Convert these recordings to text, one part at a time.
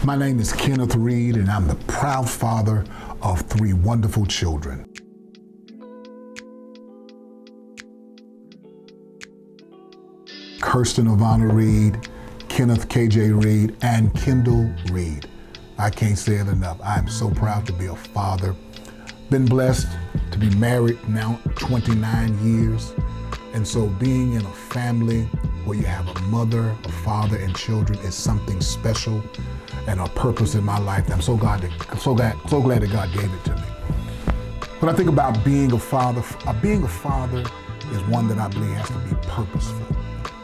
My name is Kenneth Reid, and I'm the proud father of 3 wonderful children. Kirsten Ivana Reid, Kenneth KJ Reid, and Kendall Reid. I can't say it enough. I am so proud to be a father. Been blessed to be married now 29 years. And so being in a family where you have a mother, a father, and children is something special and a purpose in my life. I'm so glad that God gave it to me. When I think about being a father is one that I believe has to be purposeful.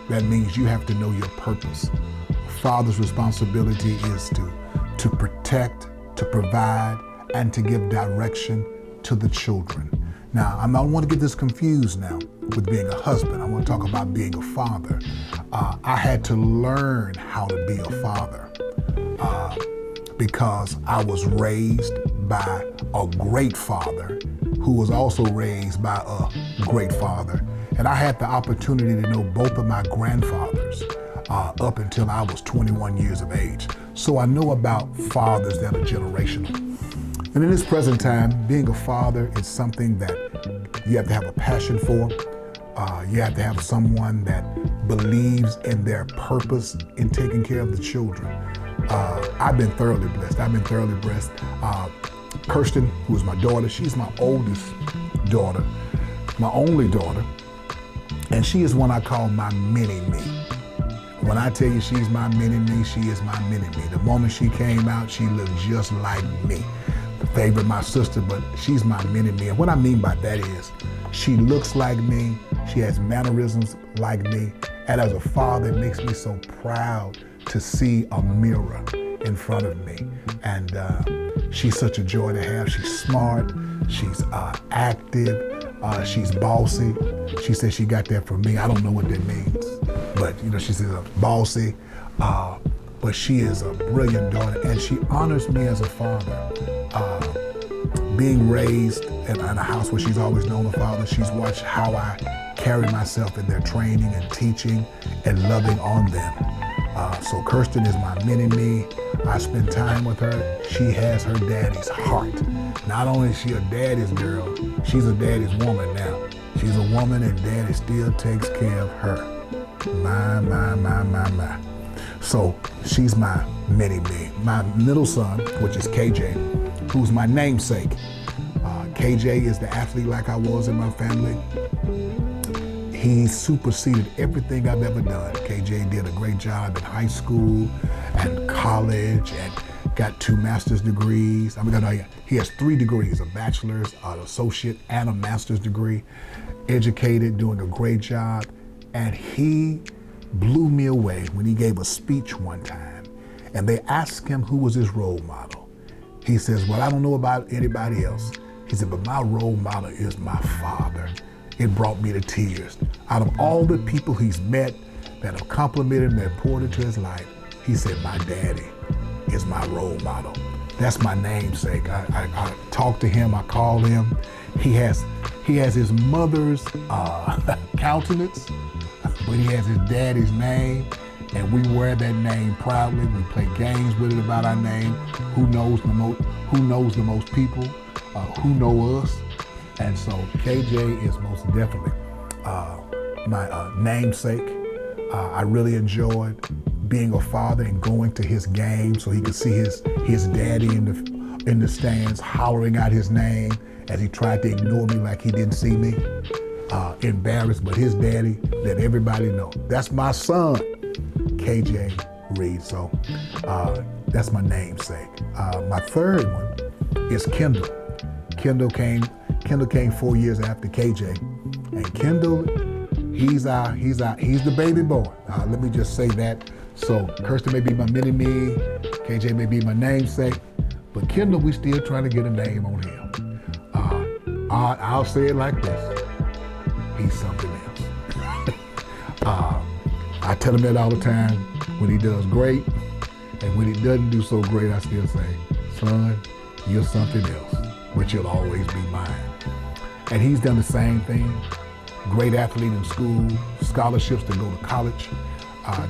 That means you have to know your purpose. A father's responsibility is to protect, to provide, and to give direction to the children. Now, I don't want to get this confused now with being a husband. I want to talk about being a father. I had to learn how to be a father because I was raised by a great father who was also raised by a great father. And I had the opportunity to know both of my grandfathers up until I was 21 years of age. So I know about fathers that are generational. And in this present time, being a father is something that you have to have a passion for. You have to have someone that believes in their purpose in taking care of the children. I've been thoroughly blessed. Kirsten, who is my daughter, she's my oldest daughter, my only daughter, and she is one I call my mini-me. When I tell you she's my mini-me, she is my mini-me. The moment she came out, she looked just like me. Favored my sister, but she's my mini-me. And what I mean by that is she looks like me, she has mannerisms like me, and as a father, it makes me so proud to see a mirror in front of me. And she's such a joy to have. She's smart, she's active, she's bossy. She said she got that from me. I don't know what that means, but she says bossy, but she is a brilliant daughter, and she honors me as a father. Being raised in a house where she's always known a father, she's watched how I carry myself in their training and teaching and loving on them. So Kirsten is my mini-me. I spend time with her. She has her daddy's heart. Not only is she a daddy's girl, she's a daddy's woman now. She's a woman and daddy still takes care of her. My. So she's my mini-me. My middle son, which is KJ, who's my namesake. KJ is the athlete like I was in my family. He superseded everything I've ever done. KJ did a great job in high school and college and got 2 master's degrees. He has 3 degrees, a bachelor's, an associate, and a master's degree. Educated, doing a great job. And he blew me away when he gave a speech one time. And they asked him who was his role model. He says, well, I don't know about anybody else. He said, but my role model is my father. It brought me to tears. Out of all the people he's met that have complimented him, that poured into his life, he said, my daddy is my role model. That's my namesake. I talk to him, I call him. He has his mother's countenance, but he has his daddy's name, and we wear that name proudly. We play games with it about our name. Who knows the most people? Who know us? And so KJ is most definitely my namesake. I really enjoyed being a father and going to his game so he could see his daddy in the stands hollering out his name as he tried to ignore me like he didn't see me. Embarrassed, but his daddy let everybody know. That's my son, KJ Reid. So that's my namesake. My third one is Kendall. Kendall came 4 years after KJ, and Kendall, he's the baby boy. Let me just say that. So Kirsten may be my mini-me, KJ may be my namesake, but Kendall, we still trying to get a name on him. I'll say it like this: he's something else. I tell him that all the time. When he does great, and when he doesn't do so great, I still say, son, you're something else, but you'll always be mine. And he's done the same thing. Great athlete in school, scholarships to go to college.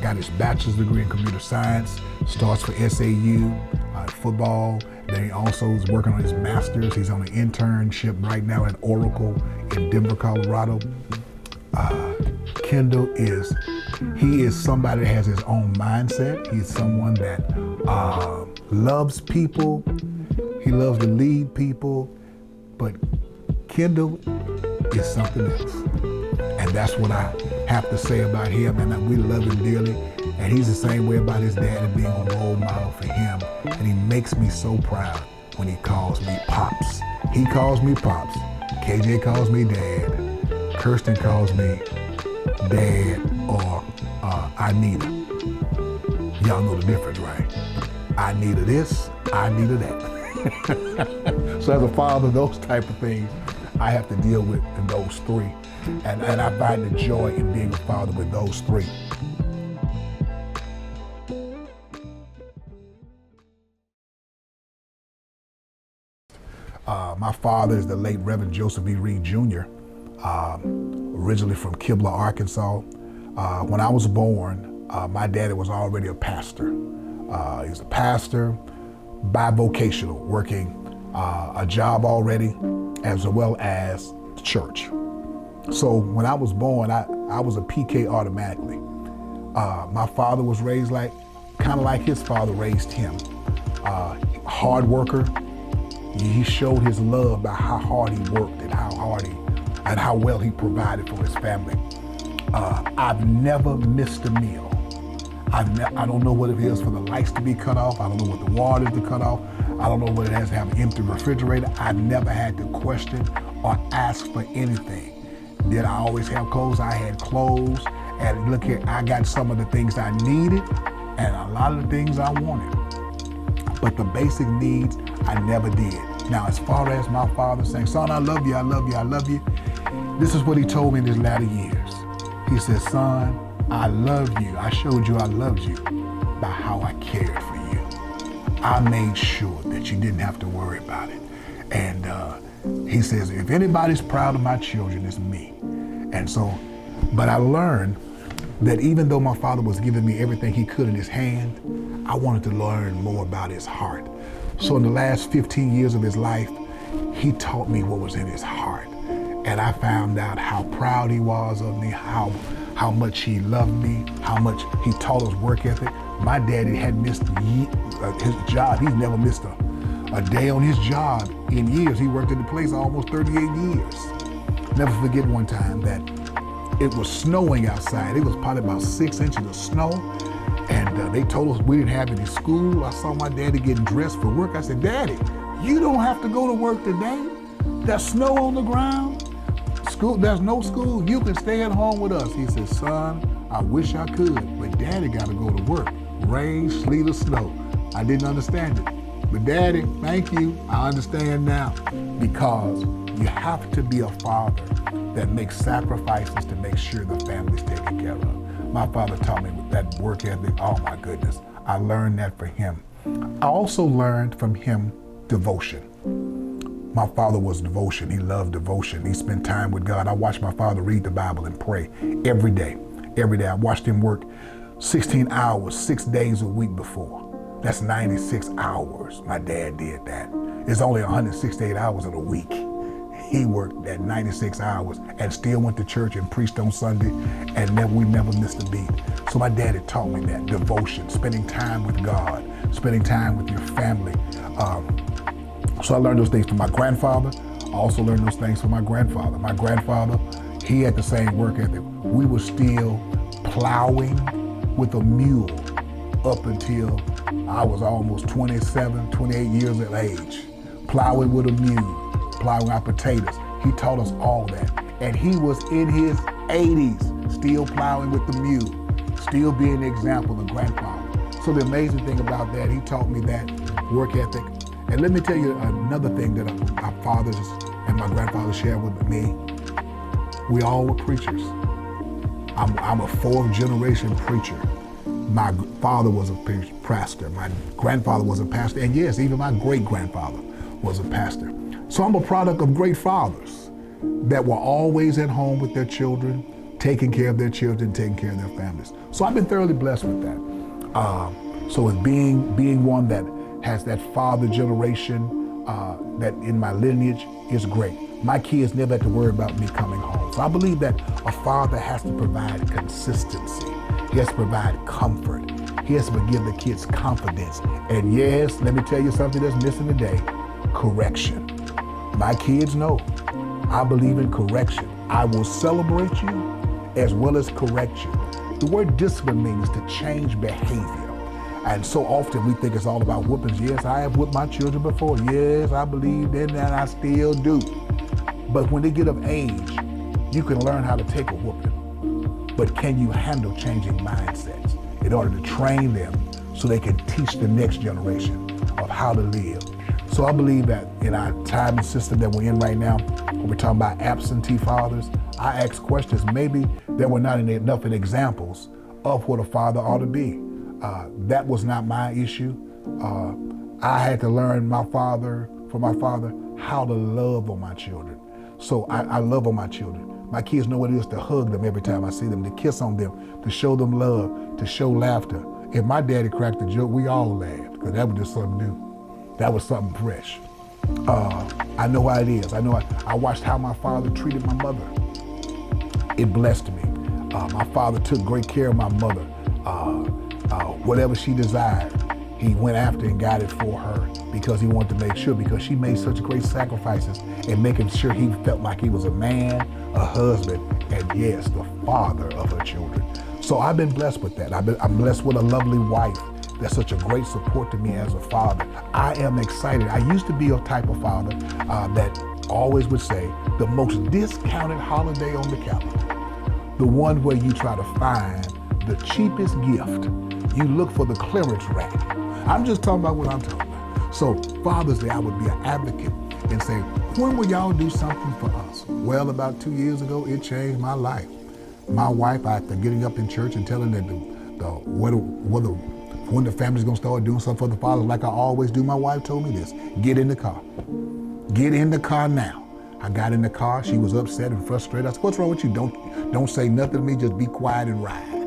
got his bachelor's degree in computer science, starts for SAU, football. Then he also is working on his master's. He's on an internship right now at Oracle in Denver, Colorado. Kendall is somebody that has his own mindset. He's someone that loves people. He loves to lead people, but Kendall is something else. And that's what I have to say about him, and we love him dearly. And he's the same way about his dad and being a role model for him. And he makes me so proud when he calls me Pops. He calls me Pops. KJ calls me Dad. Kirsten calls me Dad or I need her. Y'all know the difference, right? I need her this, I need her that. So as a father, those type of things I have to deal with in those three. And I find the joy in being a father with those three. My father is the late Rev Joseph E. Reid Jr., originally from Kibler, Arkansas. When I was born, my daddy was already a pastor. He was a pastor, bivocational, working a job already, as well as church. So when I was born, I was a PK automatically. My father was raised kind of like his father raised him. Hard worker. He showed his love by how hard he worked and how well he provided for his family. I've never missed a meal. I don't know what it is for the lights to be cut off. I don't know what the water is to cut off. I don't know what it is to have an empty refrigerator. I never had to question or ask for anything. Did I always have clothes? I had clothes. And look here, I got some of the things I needed and a lot of the things I wanted. But the basic needs, I never did. Now, as far as my father saying, son, I love you, I love you, I love you. This is what he told me in his latter years. He said, son, I love you. I showed you I loved you by how I cared for you. I made sure that you didn't have to worry about it. And he says, if anybody's proud of my children, it's me. And so, but I learned that even though my father was giving me everything he could in his hand, I wanted to learn more about his heart. So in the last 15 years of his life, he taught me what was in his heart. And I found out how proud he was of me, how much he loved me, how much he taught us work ethic. My daddy had missed his job. He's never missed a day on his job in years. He worked at the place almost 38 years. Never forget one time that it was snowing outside. It was probably about 6 inches of snow. And they told us we didn't have any school. I saw my daddy getting dressed for work. I said, Daddy, you don't have to go to work today. There's snow on the ground. There's no school. You can stay at home with us. He said, son, I wish I could, but Daddy got to go to work. Rain, sleet, or snow. I didn't understand it. But Daddy, thank you. I understand now. Because you have to be a father that makes sacrifices to make sure the family's taken care of. My father taught me with that work ethic. Oh my goodness. I learned that from him. I also learned from him devotion. My father was devotion. He loved devotion. He spent time with God. I watched my father read the Bible and pray every day. Every day. I watched him work 16 hours, 6 days a week before. That's 96 hours. My dad did that. It's only 168 hours in a week. He worked that 96 hours and still went to church and preached on Sunday, and we never missed a beat. So my daddy taught me that, devotion, spending time with God, spending time with your family. So I learned those things from my grandfather. I also learned those things from my grandfather. My grandfather, he had the same work ethic. We were still plowing with a mule up until I was almost 27, 28 years of age. Plowing with a mule, plowing our potatoes. He taught us all that. And he was in his 80s, still plowing with the mule, still being the example of grandfather. So the amazing thing about that, he taught me that work ethic. And let me tell you another thing that our fathers and my grandfather shared with me. We all were preachers. I'm a fourth generation preacher. My father was a pastor. My grandfather was a pastor. And yes, even my great-grandfather was a pastor. So I'm a product of great fathers that were always at home with their children, taking care of their children, taking care of their families. So I've been thoroughly blessed with that. So as being one that has that father generation that in my lineage is great. My kids never had to worry about me coming home. So I believe that a father has to provide consistency. He has to provide comfort. He has to give the kids confidence. And yes, let me tell you something that's missing today, correction. My kids know I believe in correction. I will celebrate you as well as correct you. The word discipline means to change behavior. And so often we think it's all about whoopings. Yes, I have whipped my children before. Yes, I believe in that, I still do. But when they get of age, you can learn how to take a whooping. But can you handle changing mindsets in order to train them so they can teach the next generation of how to live? So I believe that in our time and system that we're in right now, when we're talking about absentee fathers, I ask questions. Maybe there were not enough examples of what a father ought to be. That was not my issue. I had to learn from my father, how to love on my children. So I love on my children. My kids know what it is to hug them every time I see them, to kiss on them, to show them love, to show laughter. If my daddy cracked a joke, we all laughed, because that was just something new. That was something fresh. I know how it is. I watched how my father treated my mother. It blessed me. My father took great care of my mother. Whatever she desired, he went after and got it for her because he wanted to make sure, because she made such great sacrifices in making sure he felt like he was a man, a husband, and yes, the father of her children. So I've been blessed with that. I'm blessed with a lovely wife that's such a great support to me as a father. I am excited. I used to be a type of father that always would say the most discounted holiday on the calendar, the one where you try to find the cheapest gift. You look for the clearance rack. I'm just talking about what I'm talking about. So Father's Day, I would be an advocate and say, when will y'all do something for us? Well, about 2 years ago, it changed my life. My wife, after getting up in church and telling that when the family's gonna start doing something for the fathers, like I always do, my wife told me this: get in the car. Get in the car now. I got in the car. She was upset and frustrated. I said, what's wrong with you? Don't say nothing to me. Just be quiet and ride.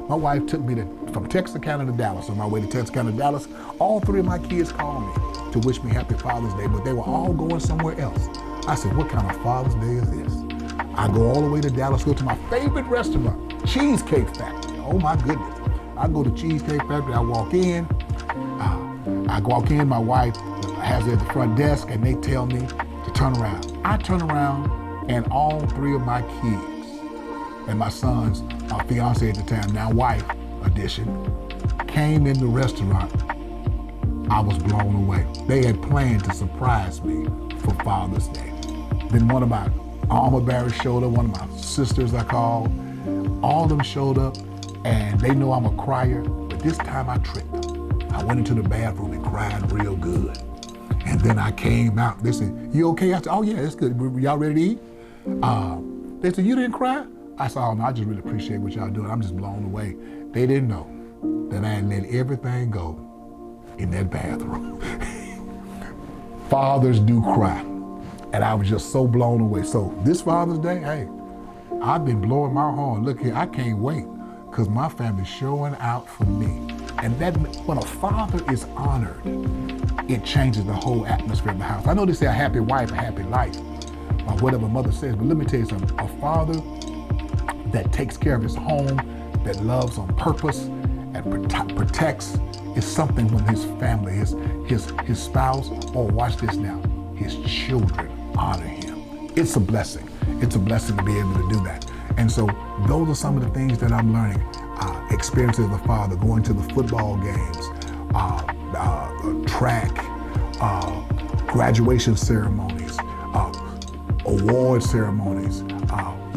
My wife took me from Texarkana to Dallas. On my way to Texarkana to Dallas, all three of my kids called me to wish me happy Father's Day, but they were all going somewhere else. I said, what kind of Father's Day is this? I go all the way to Dallas, go to my favorite restaurant, Cheesecake Factory. Oh my goodness. I go to Cheesecake Factory, I walk in, my wife has it at the front desk and they tell me to turn around. I turn around and all three of my kids and my son's fiance at the time, now wife edition, came in the restaurant. I was blown away. They had planned to surprise me for Father's Day. Then one of my armor bearers showed up, one of my sisters I called. All of them showed up, and they know I'm a crier, but this time I tricked them. I went into the bathroom and cried real good. And then I came out, they said, you okay? I said, oh yeah, it's good. Y'all ready to eat? They said, you didn't cry? I said, oh no, I just really appreciate what y'all doing. I'm just blown away. They didn't know that I had let everything go in that bathroom. Fathers do cry. And I was just so blown away. So this Father's Day, hey, I've been blowing my horn. Look here, I can't wait, because my family's showing out for me. And that, when a father is honored, it changes the whole atmosphere of the house. I know they say a happy wife, a happy life, or whatever mother says, but let me tell you something. A father that takes care of his home, that loves on purpose and protects, is something when his family, his spouse, or watch this now, his children honor him. It's a blessing. It's a blessing to be able to do that. And so those are some of the things that I'm learning. Experiences of a father, going to the football games, track, graduation ceremonies, award ceremonies,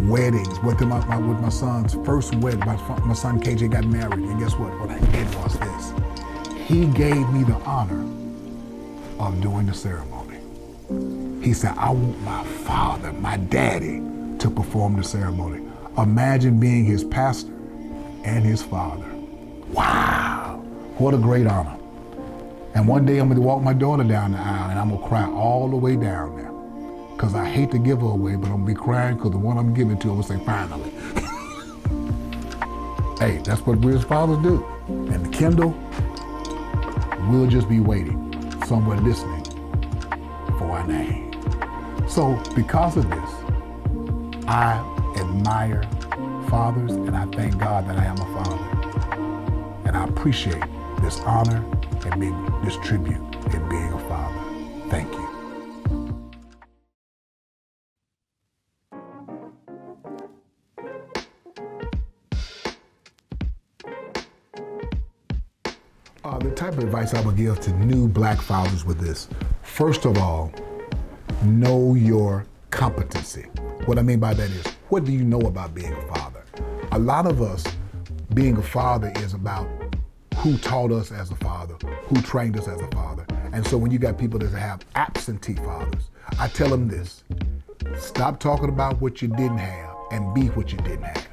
weddings. With my son's first wedding, my son KJ got married, and guess what? What I did was this. He gave me the honor of doing the ceremony. He said, I want my father, my daddy, to perform the ceremony. Imagine being his pastor and his father. Wow, what a great honor. And one day I'm gonna walk my daughter down the aisle and I'm gonna cry all the way down there. Because I hate to give her away, but I'm gonna be crying because the one I'm giving to, I'm gonna say, finally. Hey, that's what we as fathers do. And the Kindle, we'll just be waiting, somewhere listening for our name. So because of this, I admire fathers, and I thank God that I am a father. And I appreciate this honor and this tribute in being a father. Thank you. The type of advice I would give to new black fathers with this, first of all, know your competency. What I mean by that is, what do you know about being a father? A lot of us, being a father is about who taught us as a father, who trained us as a father. And so when you got people that have absentee fathers, I tell them this: stop talking about what you didn't have and be what you didn't have.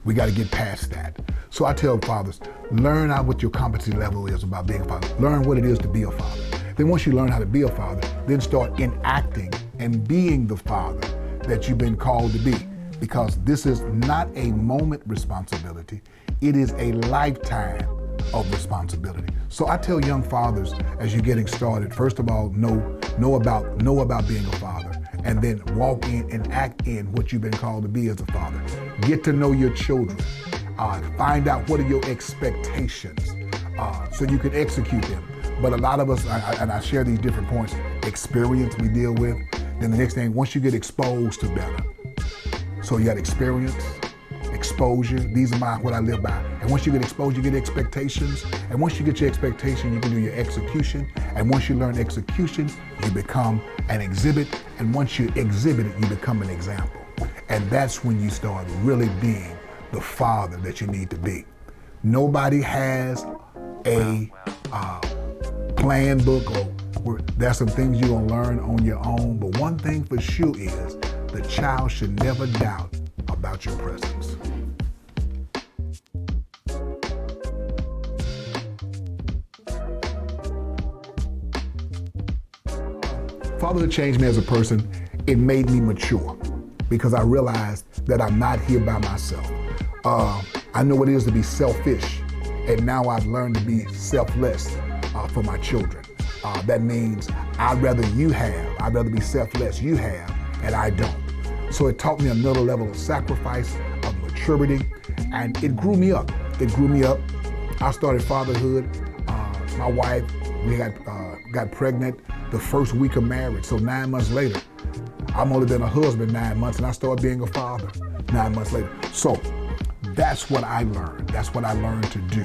We got to get past that. So I tell fathers, learn out what your competency level is about being a father. Learn what it is to be a father. Then once you learn how to be a father, then start enacting and being the father that you've been called to be. Because this is not a moment responsibility, it is a lifetime of responsibility. So I tell young fathers, as you're getting started, first of all, know about being a father, and then walk in and act in what you've been called to be as a father. Get to know your children. Find out what are your expectations so you can execute them. But a lot of us, and I share these different points, experience we deal with. Then the next thing, once you get exposed to better. So you got experience, exposure. These are what I live by. And once you get exposed, you get expectations. And once you get your expectation, you can do your execution. And once you learn execution, you become an exhibit. And once you exhibit it, you become an example. And that's when you start really being the father that you need to be. Nobody has a plan book, or there's some things you're gonna learn on your own, but one thing for sure is the child should never doubt about your presence. Fatherhood changed me as a person. It made me mature because I realized that I'm not here by myself. I know what it is to be selfish, and now I've learned to be selfless for my children. That means I'd rather be selfless, you have, and I don't. So it taught me another level of sacrifice, of maturity, and it grew me up. I started fatherhood. My wife, we got pregnant the first week of marriage, so 9 months later. I've only been a husband 9 months, and I started being a father 9 months later. So that's what I learned. That's what I learned to do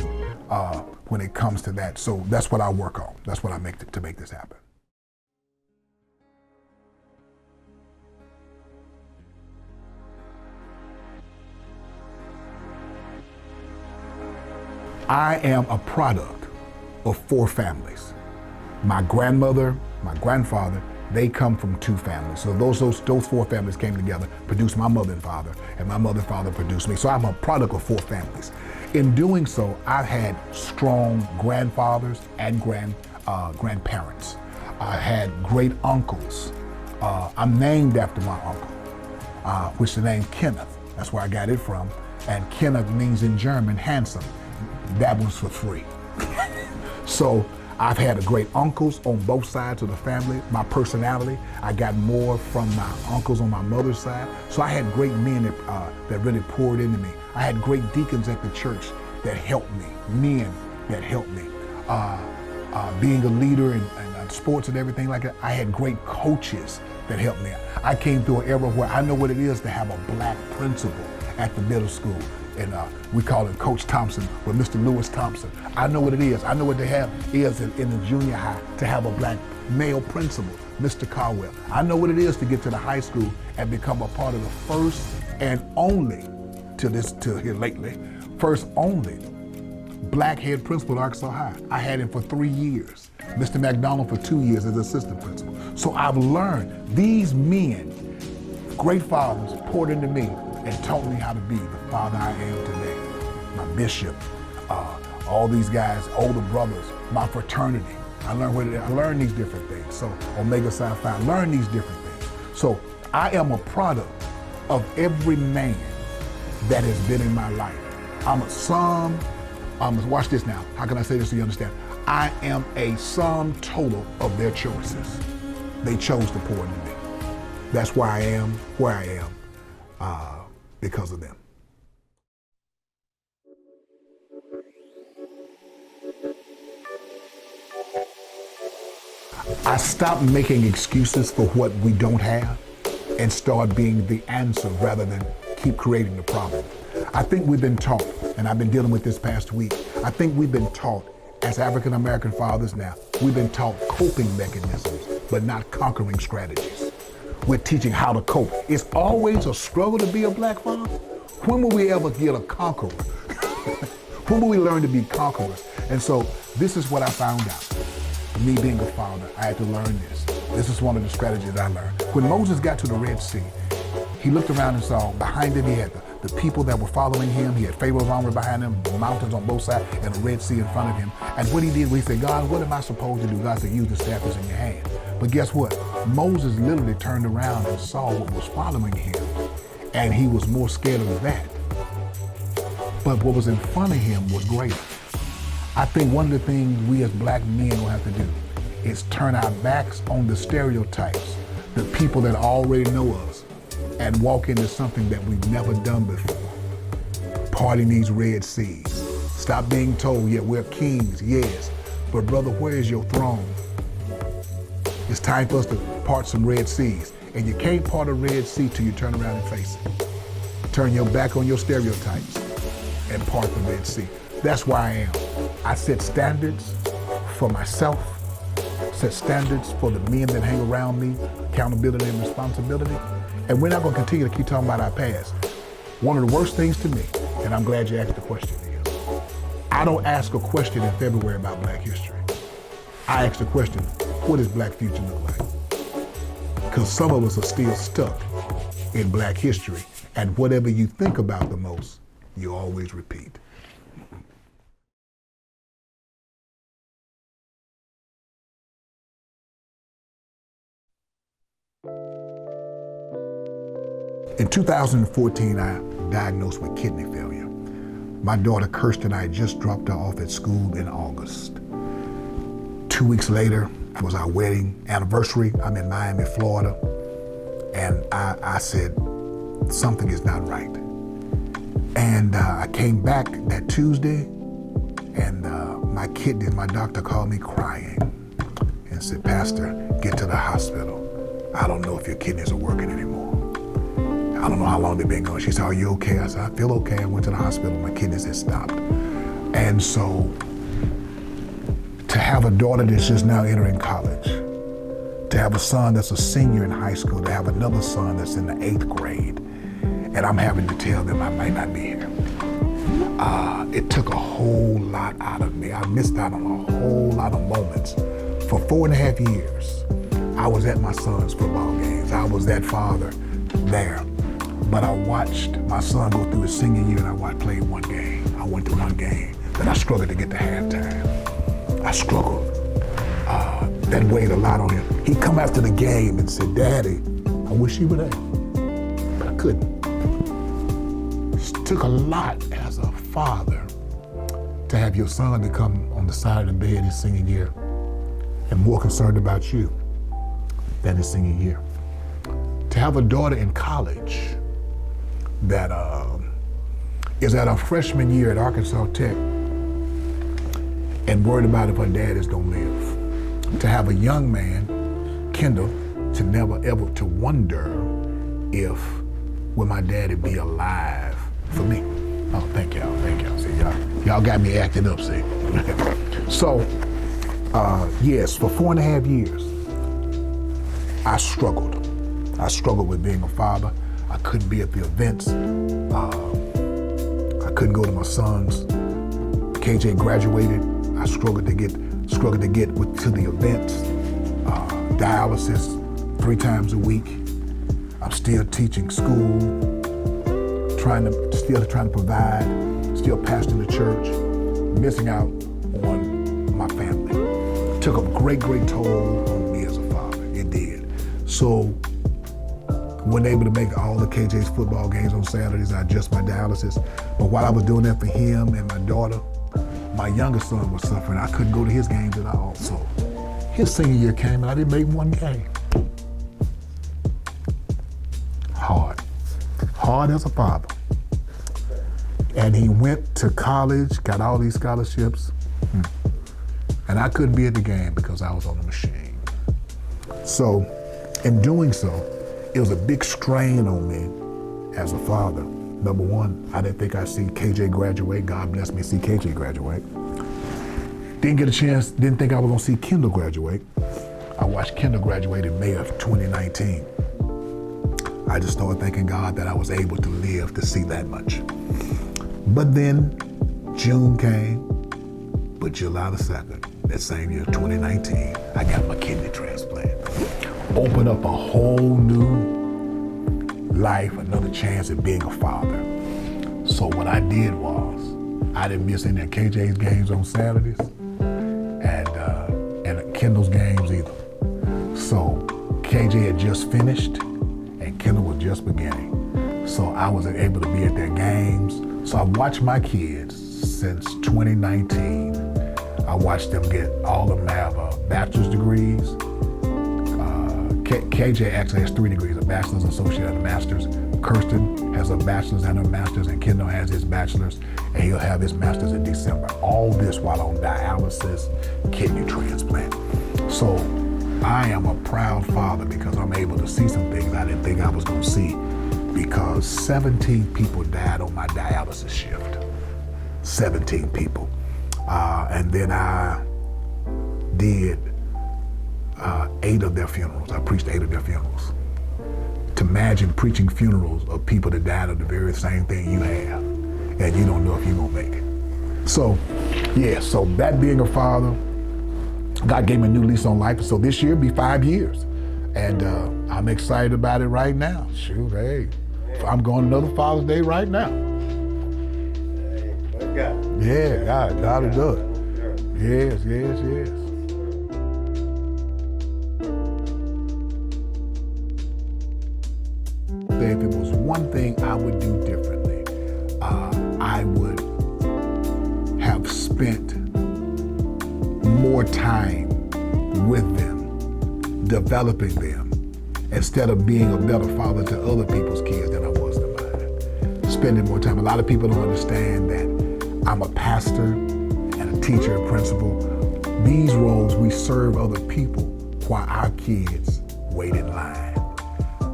when it comes to that. So that's what I work on. That's what I make to make this happen. I am a product of 4 families. My grandmother, my grandfather, they come from 2 families. So those 4 families came together, produced my mother and father, and my mother and father produced me. So I'm a product of 4 families. In doing so, I've had strong grandfathers and grandparents. I had great uncles. I'm named after my uncle, which the name Kenneth. That's where I got it from. And Kenneth means in German, handsome. That was for free. So I've had great uncles on both sides of the family. My personality, I got more from my uncles on my mother's side. So I had great men that really poured into me. I had great deacons at the church that helped me, men that helped me. Being a leader in sports and everything like that, I had great coaches that helped me. I came through an era where I know what it is to have a black principal at the middle school. And we call him Coach Thompson, or Mr. Lewis Thompson. I know what it is. I know what they have is in the junior high to have a black male principal, Mr. Caldwell. I know what it is to get to the high school and become a part of the first and only, till here lately, first only black head principal at Arkansas High. I had him for 3 years. Mr. McDonald for 2 years as assistant principal. So I've learned these men, great fathers, poured into me and taught me how to be the father I am today. My bishop, all these guys, older brothers, my fraternity. I learned these different things. So Omega Psi Phi, learn these different things. So I am a product of every man that has been in my life. I'm a sum, watch this now. How can I say this so you understand? I am a sum total of their choices. They chose to pour into me. That's why I am where I am, because of them. I stopped making excuses for what we don't have and start being the answer rather than keep creating the problem. I think we've been taught, and I've been dealing with this past week, I think we've been taught as African American fathers now, we've been taught coping mechanisms, but not conquering strategies. We're teaching how to cope. It's always a struggle to be a black father. When will we ever get a conqueror? When will we learn to be conquerors? And so this is what I found out. Me being a father, I had to learn this. This is one of the strategies I learned. When Moses got to the Red Sea, he looked around and saw behind him he had the people that were following him. He had Pharaoh's army behind him, mountains on both sides, and a Red Sea in front of him. And what he did was he said, God, what am I supposed to do? God said, use the staff that's in your hand. But guess what? Moses literally turned around and saw what was following him, and he was more scared of that. But what was in front of him was greater. I think one of the things we as black men will have to do is turn our backs on the stereotypes, the people that already know us, and walk into something that we've never done before. Parting these Red Seas. Stop being told, yeah, we're kings, yes, but brother, where is your throne? It's time for us to part some Red Seas. And you can't part a Red Sea till you turn around and face it. Turn your back on your stereotypes and part the Red Sea. That's why I am. I set standards for myself, set standards for the men that hang around me, accountability and responsibility. And we're not gonna continue to keep talking about our past. One of the worst things to me, and I'm glad you asked the question, is I don't ask a question in February about Black history. I ask the question, what does Black future look like? Because some of us are still stuck in Black history, and whatever you think about the most, you always repeat. In 2014, I diagnosed with kidney failure. My daughter Kirsten, I just dropped her off at school in August. 2 weeks later, it was our wedding anniversary. I'm in Miami, Florida. And I said, something is not right. And I came back that Tuesday, and my doctor called me crying and said, Pastor, get to the hospital. I don't know if your kidneys are working anymore. I don't know how long they've been going. She said, are you okay? I said, I feel okay. I went to the hospital, my kidneys had stopped. And so to have a daughter that's just now entering college, to have a son that's a senior in high school, to have another son that's in the 8th grade, and I'm having to tell them I might not be here. It took a whole lot out of me. I missed out on a whole lot of moments. For 4.5 years, I was at my son's football games. I was that father there. But I watched my son go through his senior year, and I played one game. I went to one game, but I struggled to get to halftime. I struggled. That weighed a lot on him. He'd come after the game and said, Daddy, I wish you were there, but I couldn't. It took a lot as a father to have your son to come on the side of the bed his senior year and more concerned about you than his senior year. To have a daughter in college that is at her freshman year at Arkansas Tech and worried about if her dad is gonna live. To have a young man, Kendall, to never ever to wonder if will my daddy be alive for me. Oh, thank y'all. See, y'all got me acting up, see. So, yes, for 4.5 years, I struggled. I struggled with being a father. I couldn't be at the events. I couldn't go to my sons. KJ graduated. I struggled to get to the events. Dialysis 3 times a week. I'm still teaching school, trying to provide, still pastoring the church, missing out on my family. It took a great toll on me as a father. It did. So Wasn't able to make all of KJ's football games on Saturdays. I adjust my dialysis. But while I was doing that for him and my daughter, my youngest son was suffering. I couldn't go to his games at all. So his senior year came and I didn't make one game. Hard as a father. And he went to college, got all these scholarships. And I couldn't be at the game because I was on the machine. So in doing so, it was a big strain on me as a father. Number one, I didn't think I'd see KJ graduate. God bless me, see KJ graduate. Didn't get a chance, didn't think I was gonna see Kendall graduate. I watched Kendall graduate in May of 2019. I just started thanking God that I was able to live to see that much. But then June came, but July the 2nd, that same year, 2019, I got my kidney transplant. Opened up a whole new life, another chance at being a father. So what I did was, I didn't miss any of KJ's games on Saturdays and Kendall's games either. So KJ had just finished and Kendall was just beginning. So I was able to be at their games. So I watched my kids since 2019. I watched them get, all of them have bachelor's degrees. KJ actually has 3 degrees, a bachelor's, associate, and a master's. Kirsten has a bachelor's and a master's, and Kendall has his bachelor's, and he'll have his master's in December. All this while on dialysis, kidney transplant. So I am a proud father because I'm able to see some things I didn't think I was gonna see, because 17 people died on my dialysis shift. 17 people. And then I did 8 of their funerals. I preached 8 of their funerals. To imagine preaching funerals of people that died of the very same thing you have, and you don't know if you're gonna make it. So, yeah, so that being a father, God gave me a new lease on life. So this year be 5 years. And I'm excited about it right now. Shoot, hey, I'm going another Father's Day right now. Yeah, God will do it. Yes, yes, yes. If it was one thing I would do differently, I would have spent more time with them, developing them, instead of being a better father to other people's kids than I was to mine. Spending more time. A lot of people don't understand that I'm a pastor and a teacher, a principal. These roles, we serve other people while our kids wait in line.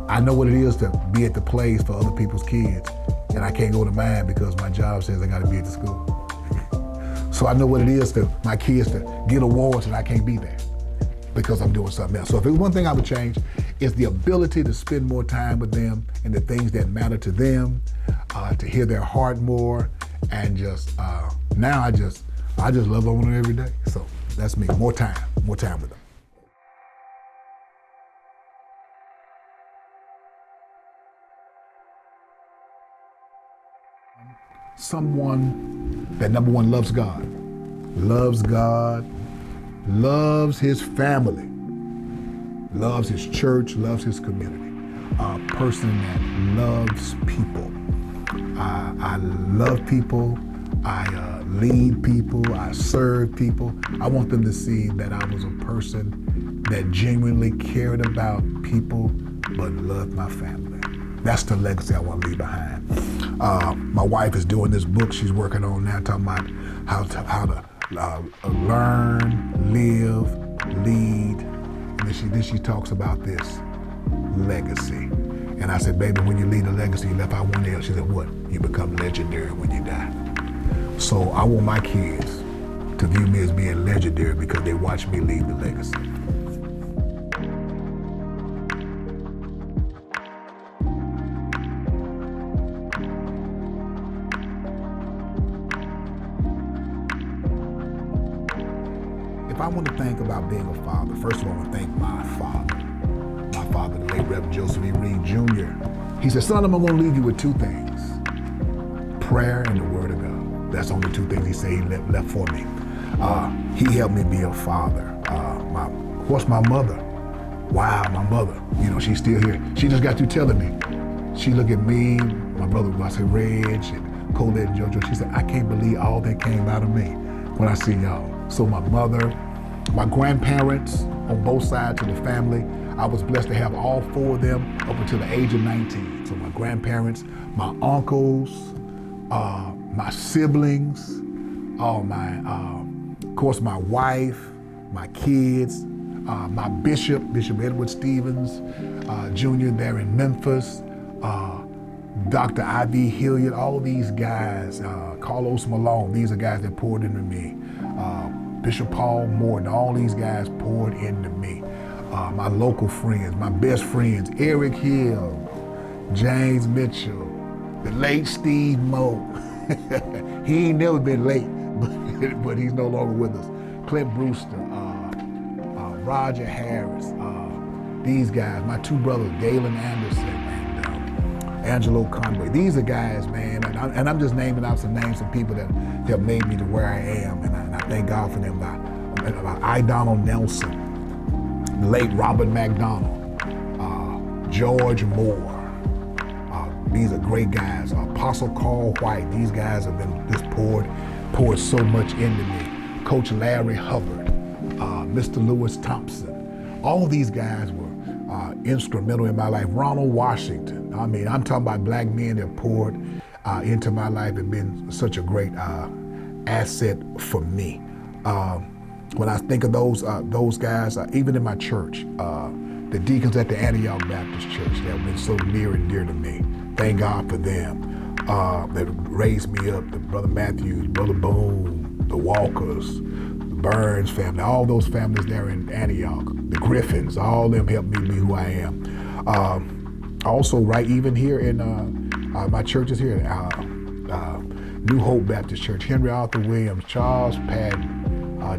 I know what it is to be at the plays for other people's kids, and I can't go to mine because my job says I gotta be at the school. So I know what it is to my kids to get awards and I can't be there because I'm doing something else. So if there's one thing I would change, it's the ability to spend more time with them and the things that matter to them, to hear their heart more, and just, now I just love on them every day. So that's me, more time with them. Someone that, number one, loves God, loves his family, loves his church, loves his community. A person that loves people. I love people, I lead people, I serve people. I want them to see that I was a person that genuinely cared about people, but loved my family. That's the legacy I want to leave behind. My wife is doing this book she's working on now, talking about how to learn, live, lead. And then she talks about this legacy. And I said, baby, when you leave a legacy, you left out one L. She said, what? You become legendary when you die. So I want my kids to view me as being legendary because they watch me leave the legacy. If I want to think about being a father, first of all, I want to thank my father, the late Rev Kenneth Reid Jr. He said, son, I'm going to leave you with 2 things, prayer and the word of God. That's only 2 things he said he left for me. He helped me be a father. My mother Wow, my mother, she's still here. She just got through telling me. She looked at me, my brother, I said, Reg, and Colette and JoJo. She said, I can't believe all that came out of me when I see y'all. So my mother, my grandparents on both sides of the family, I was blessed to have all four of them up until the age of 19. So my grandparents, my uncles, my siblings, of course, my wife, my kids, my Bishop Edward Stevens, Jr. there in Memphis, Dr. I.V. Hilliard, all these guys, Carlos Malone, these are guys that poured into me. Bishop Paul Morton, all these guys poured into me. My local friends, my best friends, Eric Hill, James Mitchell, the late Steve Moe. He ain't never been late, but he's no longer with us. Clint Brewster, Roger Harris, these guys, my two brothers, Galen Anderson and Angelo Conway. These are guys, man, and I'm just naming out some names of people that have made me to where I am, and I thank God for them. I. Donald Nelson, the late Robert McDonald, George Moore. These are great guys. Apostle Carl White. These guys have been just poured so much into me. Coach Larry Hubbard, Mr. Lewis Thompson. All these guys were instrumental in my life. Ronald Washington. I mean, I'm talking about black men that poured into my life and been such a great asset for me. When I think of those guys, even in my church, the deacons at the Antioch Baptist Church that have been so near and dear to me. Thank God for them. That raised me up, the Brother Matthews, Brother Boone, the Walkers, the Burns family, all those families there in Antioch, the Griffins, all of them helped me be who I am. Also, right even here in my churches here, New Hope Baptist Church, Henry Arthur Williams, Charles Patton,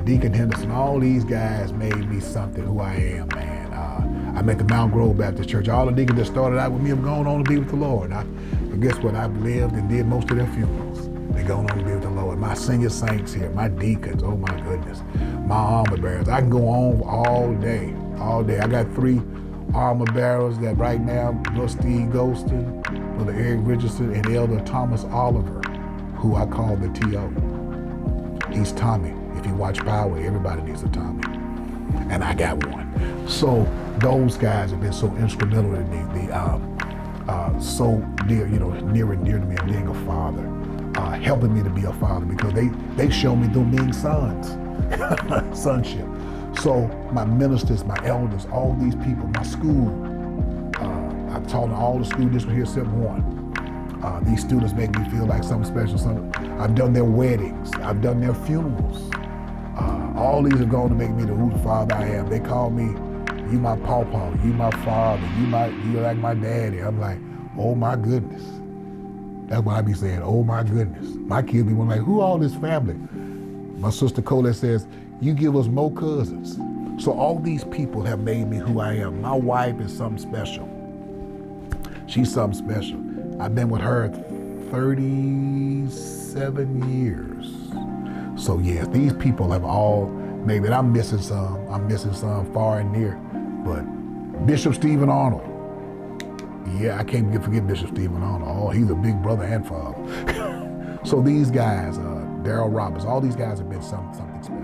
Deacon Henderson, all these guys made me something who I am, man. I'm at the Mount Grove Baptist Church. All the deacons that started out with me have gone on to be with the Lord. But guess what? I've lived and did most of their funerals. They're going on to be with the Lord. My senior saints here, my deacons, oh my goodness. My armor bearers. I can go on all day. I got 3 armor bearers that right now, Brother Steve Golston, Brother Eric Richardson, and Elder Thomas Oliver, who I call the T.O. He's Tommy. If you watch Power, everybody needs a Tommy. And I got one. So those guys have been so instrumental in me, so dear, near and dear to me, and being a father, helping me to be a father, because they show me through being sons, sonship. So my ministers, my elders, all these people, my school, I've taught in all the school districts here except one. These students make me feel like something special. I've done their weddings, I've done their funerals. All these are going to make me the who the father I am. They call me, you my pawpaw, you my father, you like my daddy. I'm like, oh my goodness. That's what I be saying, oh my goodness. My kids be like, who all this family? My sister Colette says, you give us more cousins. So all these people have made me who I am. My wife is something special. She's something special. I've been with her 37 years. So yes, these people have all, maybe I'm missing some far and near, but Bishop Stephen Arnold. Yeah, I can't forget Bishop Stephen Arnold. Oh, he's a big brother and father. So these guys, Daryl Roberts, all these guys have been something special.